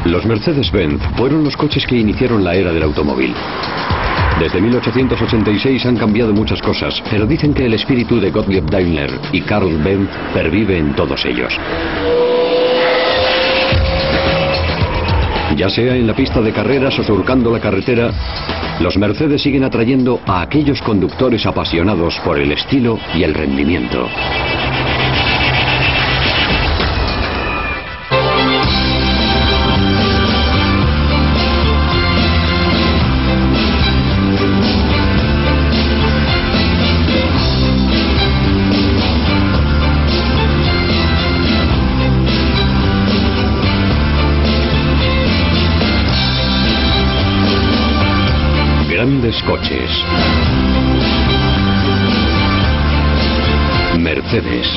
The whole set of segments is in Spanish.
Los Mercedes-Benz fueron los coches que iniciaron la era del automóvil. Desde 1886 han cambiado muchas cosas, pero dicen que el espíritu de Gottlieb Daimler y Karl Benz pervive en todos ellos. Ya sea en la pista de carreras o surcando la carretera, los Mercedes siguen atrayendo a aquellos conductores apasionados por el estilo y el rendimiento. Grandes coches. Mercedes.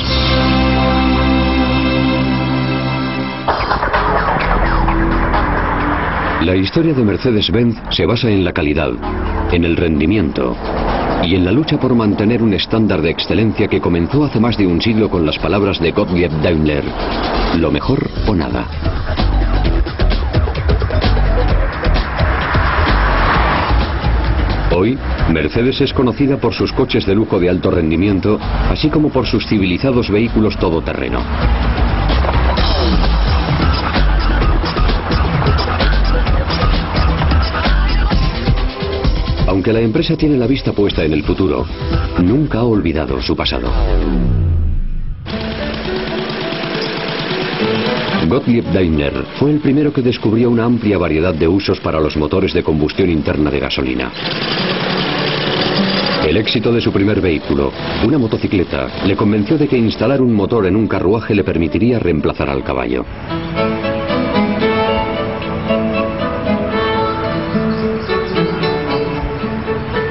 La historia de Mercedes-Benz se basa en la calidad, en el rendimiento y en la lucha por mantener un estándar de excelencia que comenzó hace más de un siglo con las palabras de Gottlieb Daimler: lo mejor o nada. Hoy, Mercedes es conocida por sus coches de lujo de alto rendimiento, así como por sus civilizados vehículos todoterreno. Aunque la empresa tiene la vista puesta en el futuro, nunca ha olvidado su pasado. Gottlieb Daimler fue el primero que descubrió una amplia variedad de usos para los motores de combustión interna de gasolina. El éxito de su primer vehículo, una motocicleta, le convenció de que instalar un motor en un carruaje le permitiría reemplazar al caballo.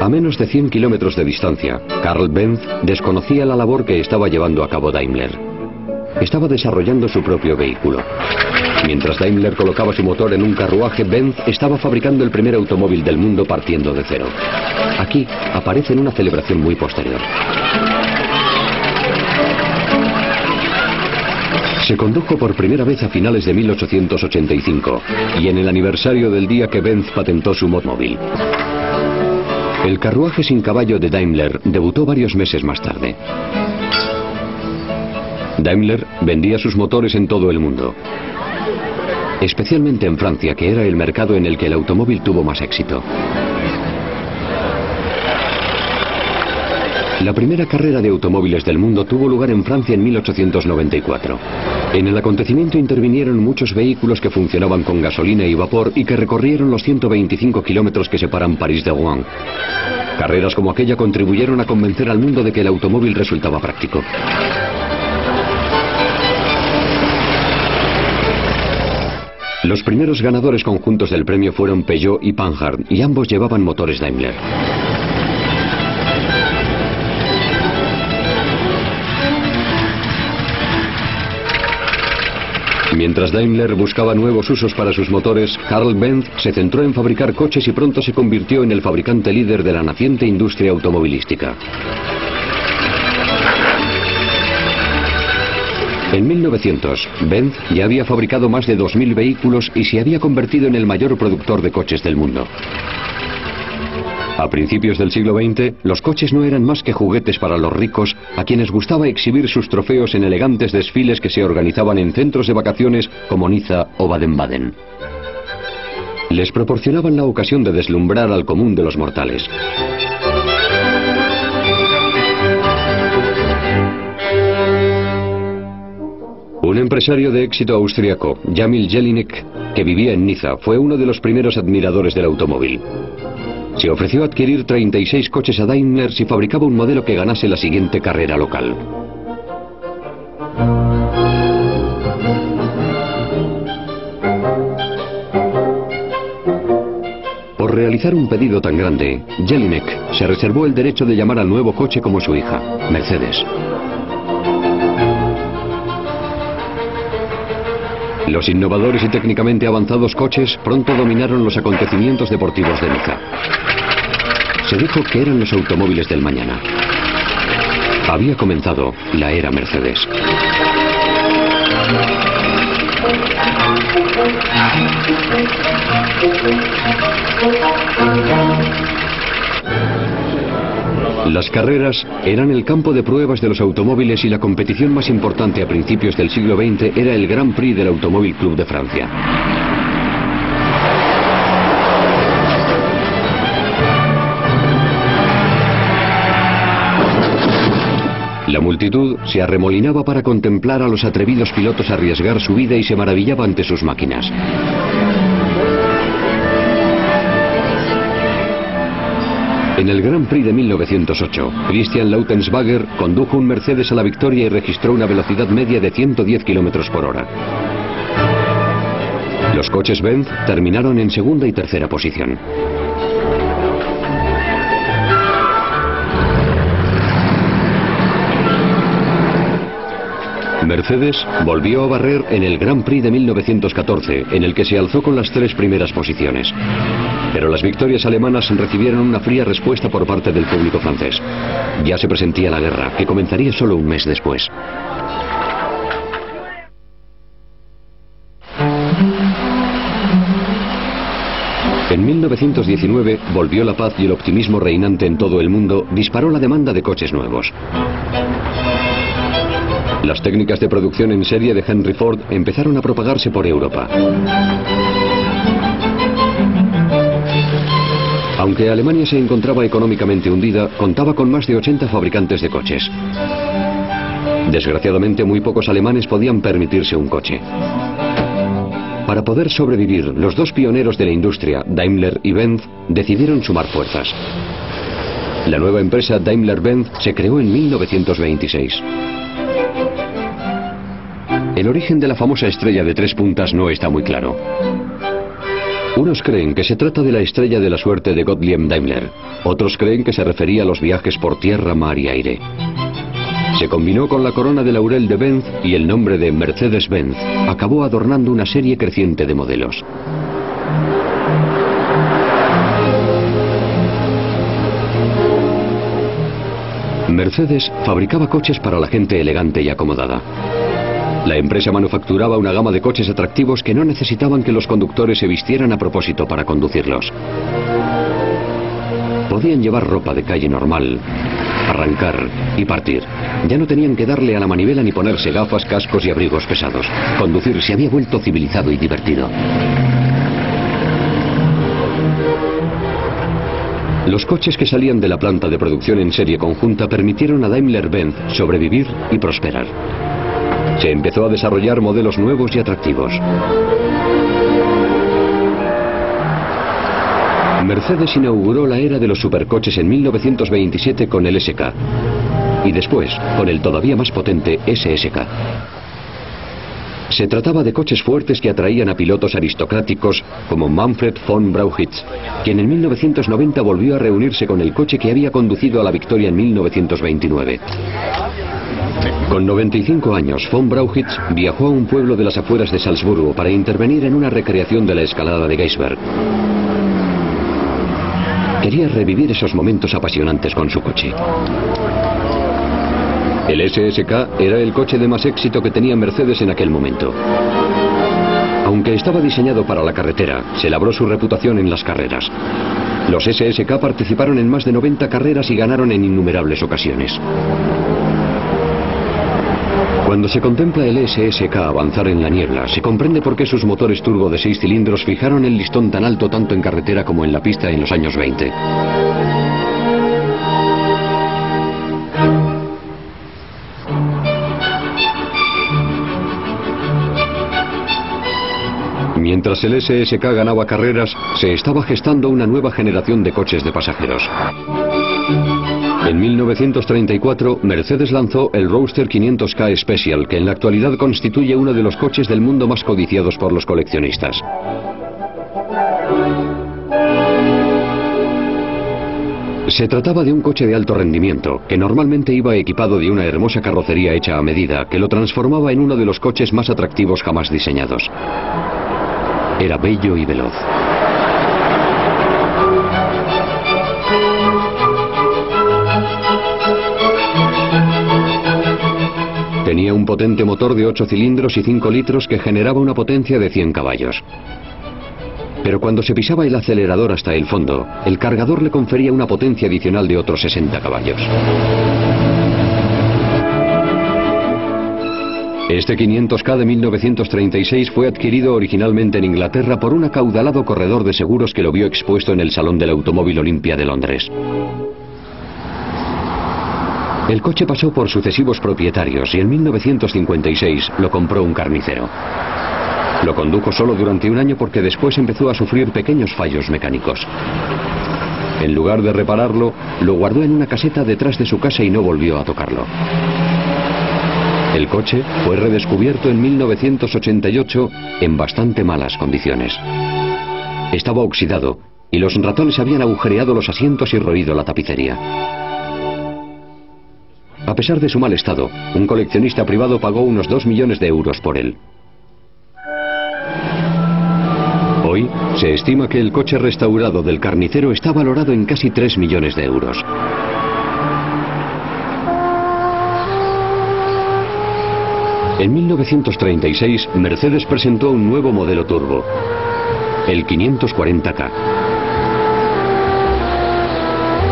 A menos de 100 kilómetros de distancia, Karl Benz desconocía la labor que estaba llevando a cabo Daimler. Estaba desarrollando su propio vehículo. Mientras Daimler colocaba su motor en un carruaje, Benz estaba fabricando el primer automóvil del mundo partiendo de cero. Aquí aparece en una celebración muy posterior. Se condujo por primera vez a finales de 1885 y en el aniversario del día que Benz patentó su motomóvil. El carruaje sin caballo de Daimler debutó varios meses más tarde. Daimler vendía sus motores en todo el mundo, especialmente en Francia, que era el mercado en el que el automóvil tuvo más éxito. La primera carrera de automóviles del mundo tuvo lugar en Francia en 1894. En el acontecimiento intervinieron muchos vehículos que funcionaban con gasolina y vapor y que recorrieron los 125 kilómetros que separan París de Rouen. Carreras como aquella contribuyeron a convencer al mundo de que el automóvil resultaba práctico. Los primeros ganadores conjuntos del premio fueron Peugeot y Panhard, y ambos llevaban motores Daimler. Mientras Daimler buscaba nuevos usos para sus motores, Karl Benz se centró en fabricar coches y pronto se convirtió en el fabricante líder de la naciente industria automovilística. En 1900, Benz ya había fabricado más de 2000 vehículos y se había convertido en el mayor productor de coches del mundo. A principios del siglo XX, los coches no eran más que juguetes para los ricos, a quienes gustaba exhibir sus trofeos en elegantes desfiles que se organizaban en centros de vacaciones como Niza o Baden-Baden. Les proporcionaban la ocasión de deslumbrar al común de los mortales. Un empresario de éxito austriaco, Jamil Jelinek, que vivía en Niza, fue uno de los primeros admiradores del automóvil. Se ofreció a adquirir 36 coches a Daimler si fabricaba un modelo que ganase la siguiente carrera local. Por realizar un pedido tan grande, Jelinek se reservó el derecho de llamar al nuevo coche como su hija, Mercedes. Los innovadores y técnicamente avanzados coches pronto dominaron los acontecimientos deportivos de Niza. Se dijo que eran los automóviles del mañana. Había comenzado la era Mercedes. Las carreras eran el campo de pruebas de los automóviles y la competición más importante a principios del siglo XX era el Grand Prix del Automóvil Club de Francia. La multitud se arremolinaba para contemplar a los atrevidos pilotos arriesgar su vida y se maravillaba ante sus máquinas. En el Grand Prix de 1908, Christian Lautensbacher condujo un Mercedes a la victoria y registró una velocidad media de 110 km por hora. Los coches Benz terminaron en segunda y tercera posición. Mercedes volvió a barrer en el Grand Prix de 1914, en el que se alzó con las 3 primeras posiciones. Pero las victorias alemanas recibieron una fría respuesta por parte del público francés. Ya se presentía la guerra, que comenzaría solo un mes después. En 1919 volvió la paz y el optimismo reinante en todo el mundo disparó la demanda de coches nuevos. Las técnicas de producción en serie de Henry Ford empezaron a propagarse por Europa. Aunque Alemania se encontraba económicamente hundida, contaba con más de 80 fabricantes de coches. Desgraciadamente, muy pocos alemanes podían permitirse un coche. Para poder sobrevivir, los 2 pioneros de la industria, Daimler y Benz, decidieron sumar fuerzas. La nueva empresa Daimler-Benz se creó en 1926. El origen de la famosa estrella de 3 puntas no está muy claro. Unos creen que se trata de la estrella de la suerte de Gottlieb Daimler. Otros creen que se refería a los viajes por tierra, mar y aire. Se combinó con la corona de laurel de Benz y el nombre de Mercedes-Benz acabó adornando una serie creciente de modelos. Mercedes fabricaba coches para la gente elegante y acomodada. La empresa manufacturaba una gama de coches atractivos que no necesitaban que los conductores se vistieran a propósito para conducirlos. Podían llevar ropa de calle normal, arrancar y partir. Ya no tenían que darle a la manivela ni ponerse gafas, cascos y abrigos pesados. Conducir se había vuelto civilizado y divertido. Los coches que salían de la planta de producción en serie conjunta permitieron a Daimler-Benz sobrevivir y prosperar. Se empezó a desarrollar modelos nuevos y atractivos. Mercedes inauguró la era de los supercoches en 1927 con el SK y después con el todavía más potente SSK. Se trataba de coches fuertes que atraían a pilotos aristocráticos como Manfred von Brauchitsch, quien en 1990 volvió a reunirse con el coche que había conducido a la victoria en 1929. Con 95 años, von Brauchitsch viajó a un pueblo de las afueras de Salzburgo para intervenir en una recreación de la escalada de Geisberg. Quería revivir esos momentos apasionantes con su coche. El SSK era el coche de más éxito que tenía Mercedes en aquel momento. Aunque estaba diseñado para la carretera, se labró su reputación en las carreras. Los SSK participaron en más de 90 carreras y ganaron en innumerables ocasiones. Cuando se contempla el SSK avanzar en la niebla, se comprende por qué sus motores turbo de 6 cilindros fijaron el listón tan alto tanto en carretera como en la pista en los años 20. Mientras el SSK ganaba carreras, se estaba gestando una nueva generación de coches de pasajeros. En 1934, Mercedes lanzó el Roadster 500K Special, que en la actualidad constituye uno de los coches del mundo más codiciados por los coleccionistas. Se trataba de un coche de alto rendimiento, que normalmente iba equipado de una hermosa carrocería hecha a medida, que lo transformaba en uno de los coches más atractivos jamás diseñados. Era bello y veloz. Tenía un potente motor de 8 cilindros y 5 litros que generaba una potencia de 100 caballos. Pero cuando se pisaba el acelerador hasta el fondo, el cargador le confería una potencia adicional de otros 60 caballos. Este 500K de 1936 fue adquirido originalmente en Inglaterra por un acaudalado corredor de seguros que lo vio expuesto en el Salón del Automóvil Olympia de Londres. El coche pasó por sucesivos propietarios y en 1956 lo compró un carnicero. Lo condujo solo durante un año porque después empezó a sufrir pequeños fallos mecánicos. En lugar de repararlo, lo guardó en una caseta detrás de su casa y no volvió a tocarlo. El coche fue redescubierto en 1988 en bastante malas condiciones. Estaba oxidado y los ratones habían agujereado los asientos y roído la tapicería. A pesar de su mal estado, un coleccionista privado pagó unos 2 millones de euros por él. Hoy se estima que el coche restaurado del carnicero está valorado en casi 3 millones de euros. En 1936, Mercedes presentó un nuevo modelo turbo, el 540K.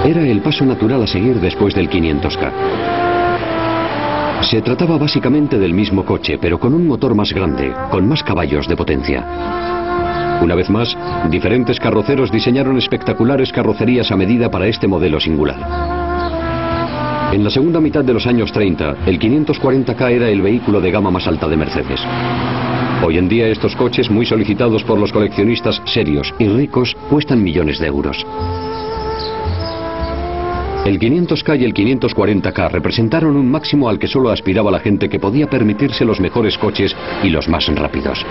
Era el paso natural a seguir después del 500K. Se trataba básicamente del mismo coche, pero con un motor más grande, con más caballos de potencia. Una vez más, diferentes carroceros diseñaron espectaculares carrocerías a medida para este modelo singular. En la segunda mitad de los años 30, el 540K era el vehículo de gama más alta de Mercedes. Hoy en día estos coches, muy solicitados por los coleccionistas serios y ricos, cuestan millones de euros. El 500K y el 540K representaron un máximo al que solo aspiraba la gente que podía permitirse los mejores coches y los más rápidos.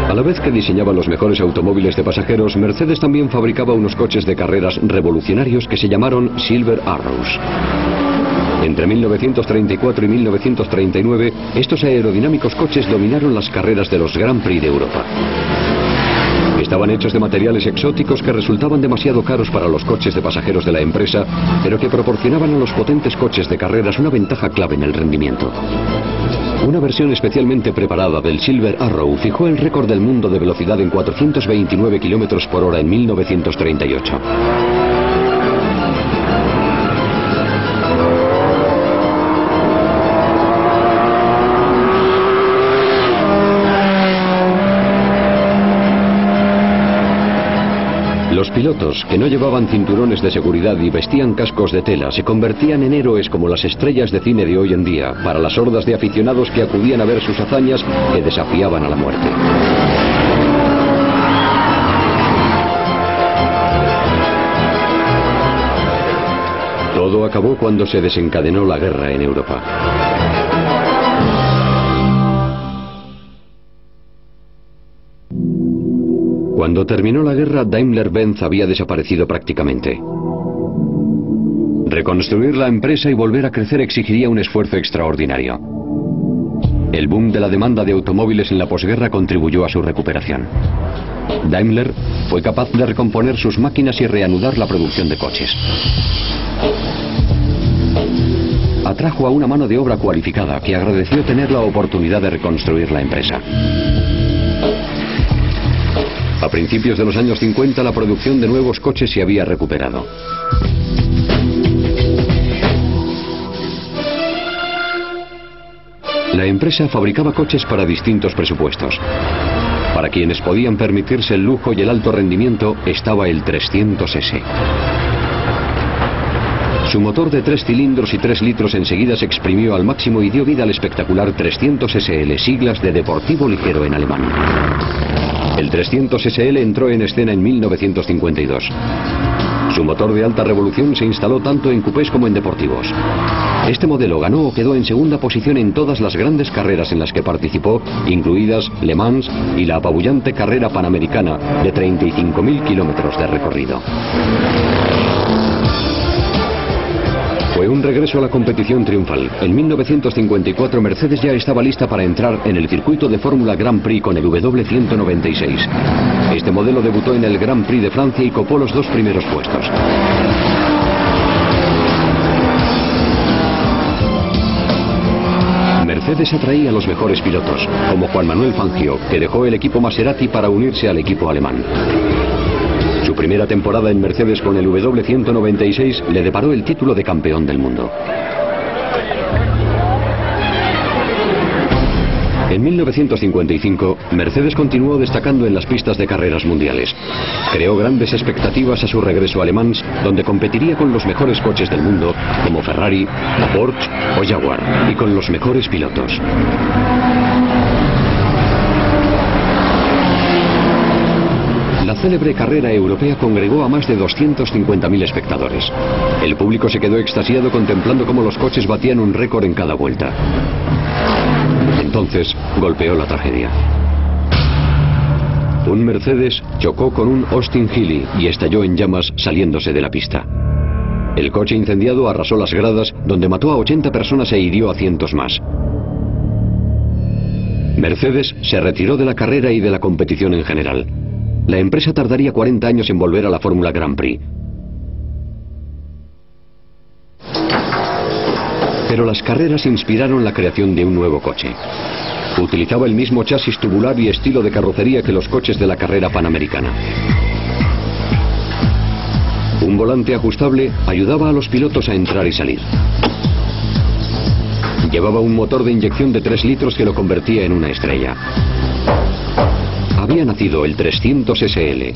A la vez que diseñaba los mejores automóviles de pasajeros, Mercedes también fabricaba unos coches de carreras revolucionarios que se llamaron Silver Arrows. Entre 1934 y 1939, estos aerodinámicos coches dominaron las carreras de los Grand Prix de Europa. Estaban hechos de materiales exóticos que resultaban demasiado caros para los coches de pasajeros de la empresa, pero que proporcionaban a los potentes coches de carreras una ventaja clave en el rendimiento. Una versión especialmente preparada del Silver Arrow fijó el récord del mundo de velocidad en 429 km por hora en 1938. Los pilotos, que no llevaban cinturones de seguridad y vestían cascos de tela, se convertían en héroes como las estrellas de cine de hoy en día, para las hordas de aficionados que acudían a ver sus hazañas que desafiaban a la muerte. Todo acabó cuando se desencadenó la guerra en Europa. Cuando terminó la guerra, Daimler-Benz había desaparecido prácticamente. Reconstruir la empresa y volver a crecer exigiría un esfuerzo extraordinario. El boom de la demanda de automóviles en la posguerra contribuyó a su recuperación. Daimler fue capaz de recomponer sus máquinas y reanudar la producción de coches. Atrajo a una mano de obra cualificada que agradeció tener la oportunidad de reconstruir la empresa. A principios de los años 50 la producción de nuevos coches se había recuperado. La empresa fabricaba coches para distintos presupuestos. Para quienes podían permitirse el lujo y el alto rendimiento estaba el 300S. Su motor de 3 cilindros y 3 litros enseguida se exprimió al máximo y dio vida al espectacular 300SL, siglas de Deportivo Ligero en alemán. El 300SL entró en escena en 1952. Su motor de alta revolución se instaló tanto en cupés como en deportivos. Este modelo ganó o quedó en segunda posición en todas las grandes carreras en las que participó, incluidas Le Mans y la apabullante carrera panamericana de 35.000 kilómetros de recorrido. Fue Un regreso a la competición triunfal. En 1954 Mercedes ya estaba lista para entrar en el circuito de Fórmula Grand Prix con el W196. Este modelo debutó en el Grand Prix de Francia y copó los 2 primeros puestos. Mercedes atraía a los mejores pilotos, como Juan Manuel Fangio, que dejó el equipo Maserati para unirse al equipo alemán. Su primera temporada en Mercedes con el W196 le deparó el título de campeón del mundo. En 1955, Mercedes continuó destacando en las pistas de carreras mundiales. Creó grandes expectativas a su regreso a Le Mans, donde competiría con los mejores coches del mundo, como Ferrari, Porsche o Jaguar, y con los mejores pilotos. La célebre carrera europea congregó a más de 250.000 espectadores. El público se quedó extasiado contemplando cómo los coches batían un récord en cada vuelta. Entonces golpeó la tragedia. Un Mercedes chocó con un Austin Healey y estalló en llamas saliéndose de la pista. El coche incendiado arrasó las gradas, donde mató a 80 personas e hirió a cientos más. Mercedes se retiró de la carrera y de la competición en general. La empresa tardaría 40 años en volver a la Fórmula Grand Prix. Pero las carreras inspiraron la creación de un nuevo coche. Utilizaba el mismo chasis tubular y estilo de carrocería que los coches de la carrera panamericana. Un volante ajustable ayudaba a los pilotos a entrar y salir. Llevaba un motor de inyección de 3 litros que lo convertía en una estrella. Había nacido el 300 SL.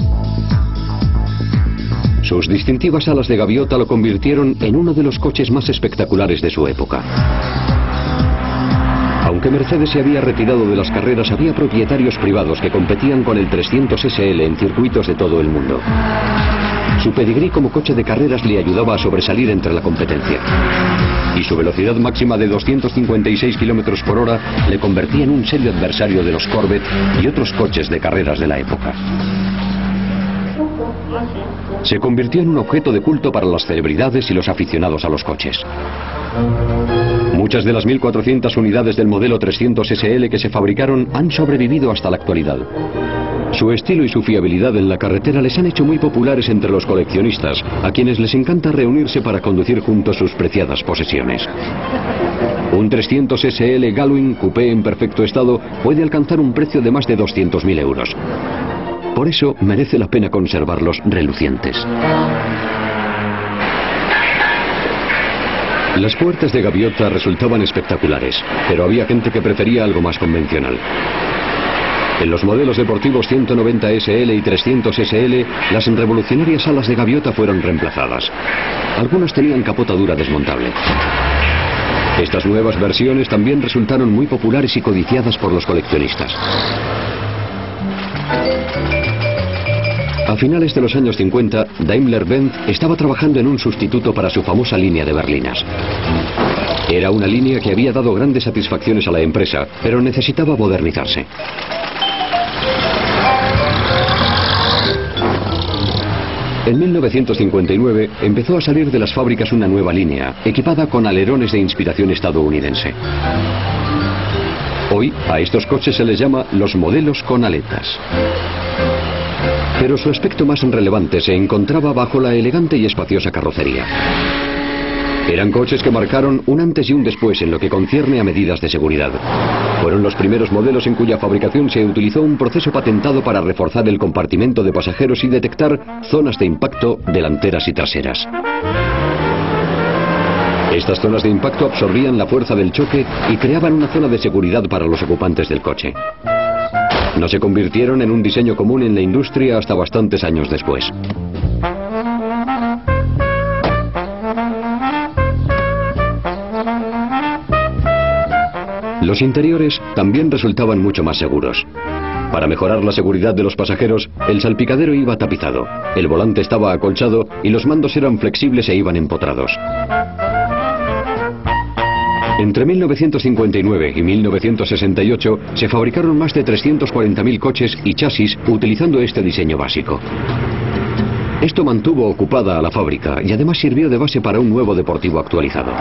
Sus distintivas alas de gaviota lo convirtieron en uno de los coches más espectaculares de su época. Aunque Mercedes se había retirado de las carreras, había propietarios privados que competían con el 300 SL en circuitos de todo el mundo. Su pedigrí como coche de carreras le ayudaba a sobresalir entre la competencia. Y su velocidad máxima de 256 km por hora le convertía en un serio adversario de los Corvette y otros coches de carreras de la época. Se convirtió en un objeto de culto para las celebridades y los aficionados a los coches. Muchas de las 1.400 unidades del modelo 300 SL que se fabricaron han sobrevivido hasta la actualidad. Su estilo y su fiabilidad en la carretera les han hecho muy populares entre los coleccionistas, a quienes les encanta reunirse para conducir juntos sus preciadas posesiones. Un 300 SL Gullwing Coupé en perfecto estado puede alcanzar un precio de más de 200.000 euros. Por eso merece la pena conservarlos relucientes. Las puertas de gaviota resultaban espectaculares, pero había gente que prefería algo más convencional. En los modelos deportivos 190 SL y 300 SL, las revolucionarias alas de gaviota fueron reemplazadas. Algunas tenían capota dura desmontable. Estas nuevas versiones también resultaron muy populares y codiciadas por los coleccionistas. A finales de los años 50, Daimler-Benz estaba trabajando en un sustituto para su famosa línea de berlinas. Era una línea que había dado grandes satisfacciones a la empresa, pero necesitaba modernizarse. En 1959 empezó a salir de las fábricas una nueva línea, equipada con alerones de inspiración estadounidense. Hoy a estos coches se les llama los modelos con aletas. Pero su aspecto más relevante se encontraba bajo la elegante y espaciosa carrocería. Eran coches que marcaron un antes y un después en lo que concierne a medidas de seguridad. Fueron los primeros modelos en cuya fabricación se utilizó un proceso patentado para reforzar el compartimento de pasajeros y detectar zonas de impacto delanteras y traseras. Estas zonas de impacto absorbían la fuerza del choque y creaban una zona de seguridad para los ocupantes del coche. No se convirtieron en un diseño común en la industria hasta bastantes años después. Los interiores también resultaban mucho más seguros. Para mejorar la seguridad de los pasajeros, el salpicadero iba tapizado, el volante estaba acolchado y los mandos eran flexibles e iban empotrados. Entre 1959 y 1968 se fabricaron más de 340.000 coches y chasis utilizando este diseño básico. Esto mantuvo ocupada a la fábrica y además sirvió de base para un nuevo deportivo actualizado.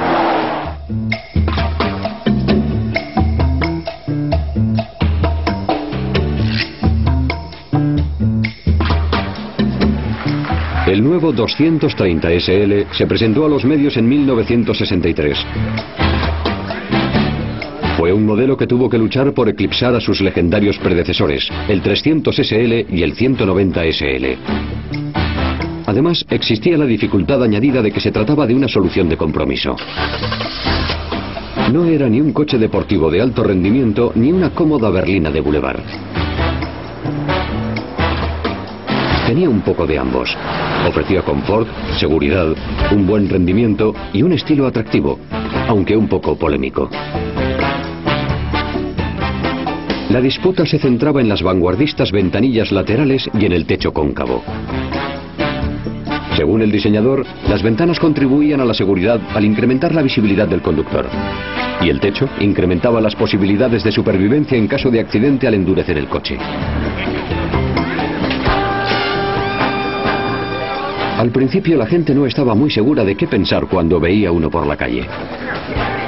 El nuevo 230 SL se presentó a los medios en 1963. Fue un modelo que tuvo que luchar por eclipsar a sus legendarios predecesores, el 300 SL y el 190 SL. Además, existía la dificultad añadida de que se trataba de una solución de compromiso. No era ni un coche deportivo de alto rendimiento ni una cómoda berlina de boulevard. Tenía un poco de ambos. Ofrecía confort, seguridad, un buen rendimiento y un estilo atractivo, aunque un poco polémico. La disputa se centraba en las vanguardistas ventanillas laterales y en el techo cóncavo. Según el diseñador, las ventanas contribuían a la seguridad al incrementar la visibilidad del conductor. Y el techo incrementaba las posibilidades de supervivencia en caso de accidente al endurecer el coche. Al principio la gente no estaba muy segura de qué pensar cuando veía uno por la calle.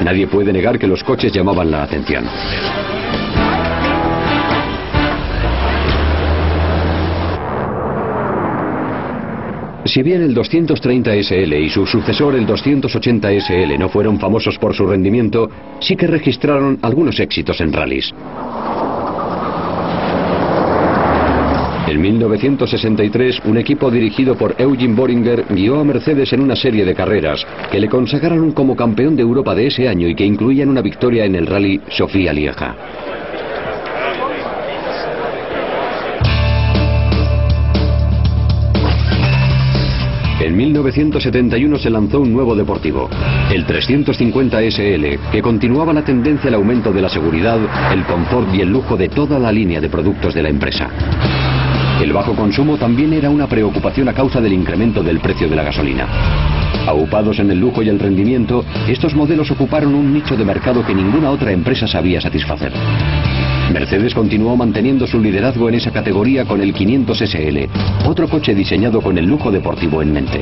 Nadie puede negar que los coches llamaban la atención. Si bien el 230 SL y su sucesor el 280 SL no fueron famosos por su rendimiento, sí que registraron algunos éxitos en rallies. En 1963, un equipo dirigido por Eugen Boringer guió a Mercedes en una serie de carreras que le consagraron como campeón de Europa de ese año y que incluían una victoria en el rally Sofía-Lieja. En 1971 se lanzó un nuevo deportivo, el 350 SL, que continuaba la tendencia al aumento de la seguridad, el confort y el lujo de toda la línea de productos de la empresa. El bajo consumo también era una preocupación a causa del incremento del precio de la gasolina. Aupados en el lujo y el rendimiento, estos modelos ocuparon un nicho de mercado que ninguna otra empresa sabía satisfacer. Mercedes continuó manteniendo su liderazgo en esa categoría con el 500 SL, otro coche diseñado con el lujo deportivo en mente.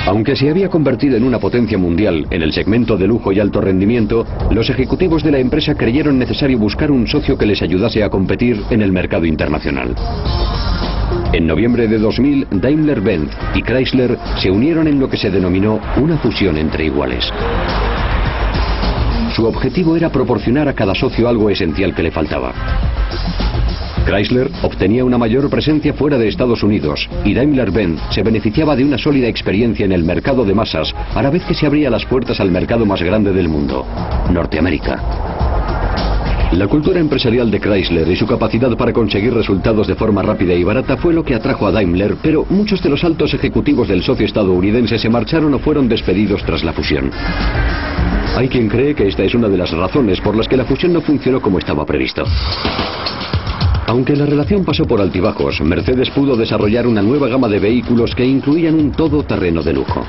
Aunque se había convertido en una potencia mundial en el segmento de lujo y alto rendimiento, los ejecutivos de la empresa creyeron necesario buscar un socio que les ayudase a competir en el mercado internacional. En noviembre de 2000, Daimler-Benz y Chrysler se unieron en lo que se denominó una fusión entre iguales. Su objetivo era proporcionar a cada socio algo esencial que le faltaba. Chrysler obtenía una mayor presencia fuera de Estados Unidos y Daimler-Benz se beneficiaba de una sólida experiencia en el mercado de masas, a la vez que se abría las puertas al mercado más grande del mundo, Norteamérica. La cultura empresarial de Chrysler y su capacidad para conseguir resultados de forma rápida y barata fue lo que atrajo a Daimler, pero muchos de los altos ejecutivos del socio estadounidense se marcharon o fueron despedidos tras la fusión. Hay quien cree que esta es una de las razones por las que la fusión no funcionó como estaba previsto. Aunque la relación pasó por altibajos, Mercedes pudo desarrollar una nueva gama de vehículos que incluían un todoterreno de lujo.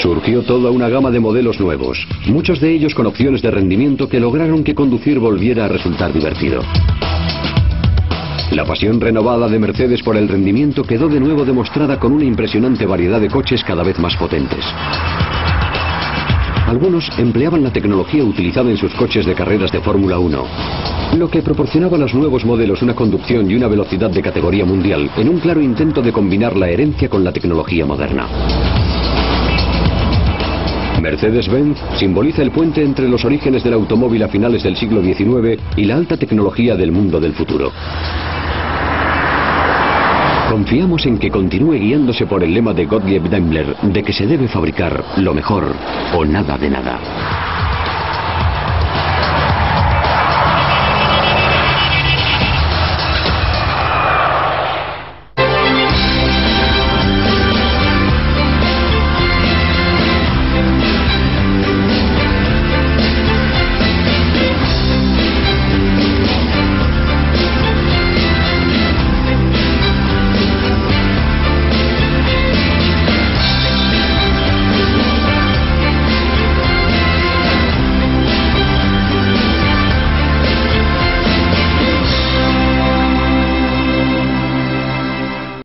Surgió toda una gama de modelos nuevos, muchos de ellos con opciones de rendimiento que lograron que conducir volviera a resultar divertido. La pasión renovada de Mercedes por el rendimiento quedó de nuevo demostrada con una impresionante variedad de coches cada vez más potentes. Algunos empleaban la tecnología utilizada en sus coches de carreras de Fórmula 1, lo que proporcionaba a los nuevos modelos una conducción y una velocidad de categoría mundial, en un claro intento de combinar la herencia con la tecnología moderna. Mercedes-Benz simboliza el puente entre los orígenes del automóvil a finales del siglo XIX y la alta tecnología del mundo del futuro. Confiamos en que continúe guiándose por el lema de Gottlieb Daimler de que se debe fabricar lo mejor o nada de nada.